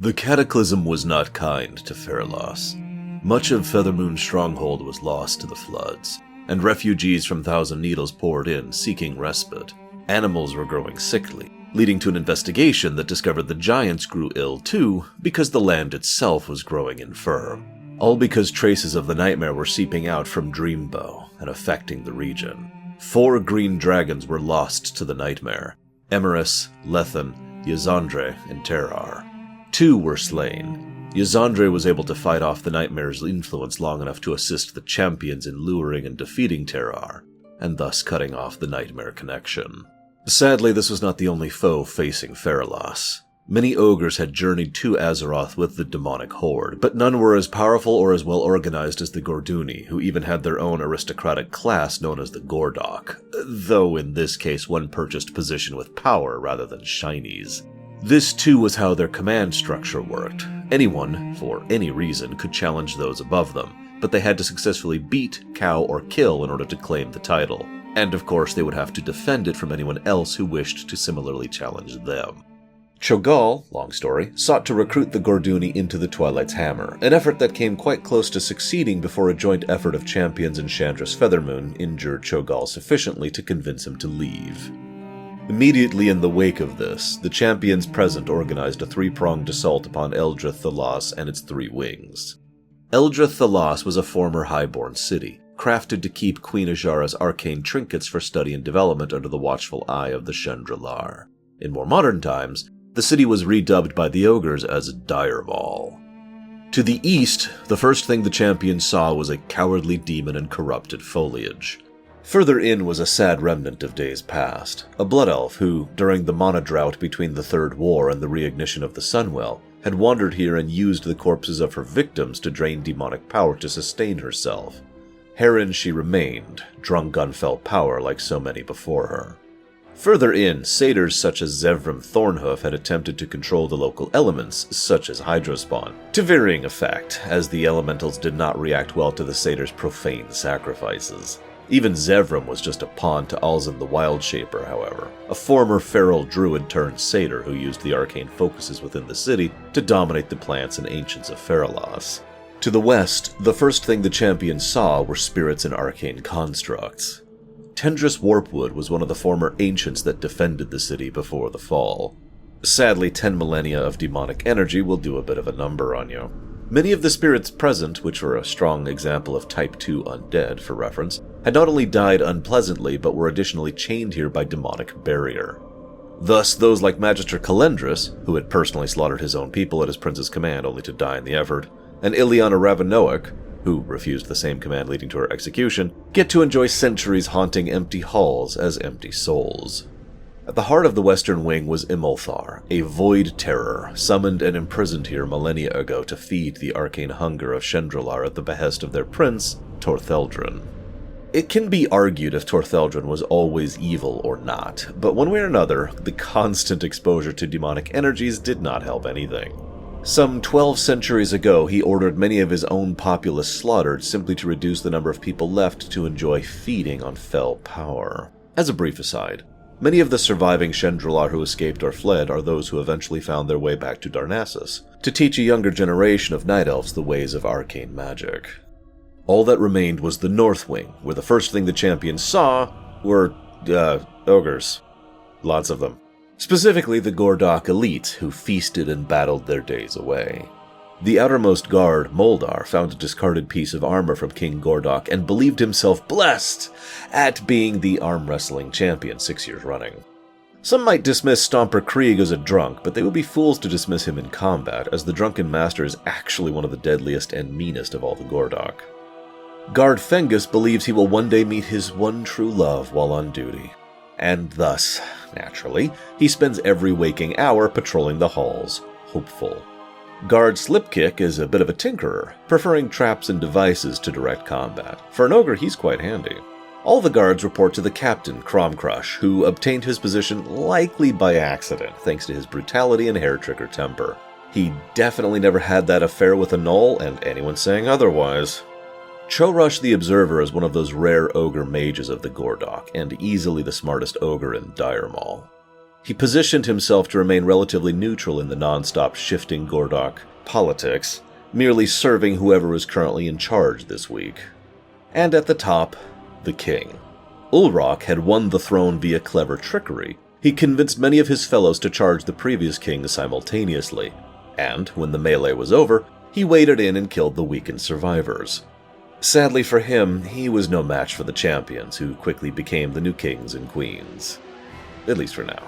The cataclysm was not kind to Feralas. Much of Feathermoon's stronghold was lost to the floods, and refugees from Thousand Needles poured in, seeking respite. Animals were growing sickly, leading to an investigation that discovered the giants grew ill too, because the land itself was growing infirm. All because traces of the nightmare were seeping out from Dreambow and affecting the region. 4 green dragons were lost to the nightmare: Emerus, Lethan, Yazandre, and Terrar. 2 were slain. Yazandre was able to fight off the nightmare's influence long enough to assist the champions in luring and defeating Terrar, and thus cutting off the nightmare connection. Sadly, this was not the only foe facing Feralas. Many ogres had journeyed to Azeroth with the demonic horde, but none were as powerful or as well organized as the Gorduni, who even had their own aristocratic class known as the Gordok, though in this case one purchased position with power rather than shinies. This too was how their command structure worked. Anyone, for any reason, could challenge those above them, but they had to successfully beat, cow, or kill in order to claim the title. And of course they would have to defend it from anyone else who wished to similarly challenge them. Cho'Gall, long story, sought to recruit the Gorduni into the Twilight's Hammer, an effort that came quite close to succeeding before a joint effort of champions and Chandris Feathermoon injured Cho'Gall sufficiently to convince him to leave. Immediately in the wake of this, the champions present organized a 3-pronged assault upon Eldrith Thalas and its 3 wings. Eldrith Thalas was a former highborn city, crafted to keep Queen Ajara's arcane trinkets for study and development under the watchful eye of the Chandrilar. In more modern times, the city was redubbed by the ogres as Direwall. To the east, the first thing the champions saw was a cowardly demon and corrupted foliage. Further in was a sad remnant of days past, a blood elf who, during the mana drought between the Third War and the reignition of the Sunwell, had wandered here and used the corpses of her victims to drain demonic power to sustain herself. Herein she remained, drunk on fell power like so many before her. Further in, satyrs such as Zevram Thornhoof had attempted to control the local elements, such as Hydrospawn, to varying effect, as the elementals did not react well to the satyrs' profane sacrifices. Even Zevram was just a pawn to Alzin the Wildshaper, however, a former feral druid turned satyr who used the arcane focuses within the city to dominate the plants and ancients of Feralas. To the west, the first thing the champions saw were spirits and arcane constructs. Tendris Warpwood was one of the former ancients that defended the city before the fall. Sadly, 10 millennia of demonic energy will do a bit of a number on you. Many of the spirits present, which were a strong example of Type 2 undead for reference, had not only died unpleasantly but were additionally chained here by demonic barrier. Thus, those like Magister Calendris, who had personally slaughtered his own people at his prince's command only to die in the effort, and Ileana Ravenoic, who refused the same command leading to her execution, get to enjoy centuries haunting empty halls as empty souls. At the heart of the western wing was Imolthar, a void terror, summoned and imprisoned here millennia ago to feed the arcane hunger of Chandrilar at the behest of their prince, Tortheldrin. It can be argued if Tortheldrin was always evil or not, but one way or another, the constant exposure to demonic energies did not help anything. Some 12 centuries ago, he ordered many of his own populace slaughtered simply to reduce the number of people left to enjoy feeding on fell power. As a brief aside, many of the surviving Chandrilar who escaped or fled are those who eventually found their way back to Darnassus, to teach a younger generation of night elves the ways of arcane magic. All that remained was the North Wing, where the first thing the champions saw were, ogres. Lots of them. Specifically the Gordok elite, who feasted and battled their days away. The outermost guard, Moldar, found a discarded piece of armor from King Gordok and believed himself blessed at being the arm-wrestling champion 6 years running. Some might dismiss Stomper Krieg as a drunk, but they would be fools to dismiss him in combat, as the Drunken Master is actually one of the deadliest and meanest of all the Gordok. Guard Fengus believes he will one day meet his one true love while on duty. And thus, naturally, he spends every waking hour patrolling the halls, hopeful. Guard Slipkick is a bit of a tinkerer, preferring traps and devices to direct combat. For an ogre, he's quite handy. All the guards report to the captain, Cromcrush, who obtained his position likely by accident, thanks to his brutality and hair-trigger temper. He definitely never had that affair with a gnoll, and anyone saying otherwise. Chorush the Observer is one of those rare ogre mages of the Gordok, and easily the smartest ogre in Dire Maul. He positioned himself to remain relatively neutral in the non-stop shifting Gordok politics, merely serving whoever was currently in charge this week. And at the top, the king. Ulrok had won the throne via clever trickery. He convinced many of his fellows to charge the previous king simultaneously, and when the melee was over, he waded in and killed the weakened survivors. Sadly for him, he was no match for the champions, who quickly became the new kings and queens. At least for now.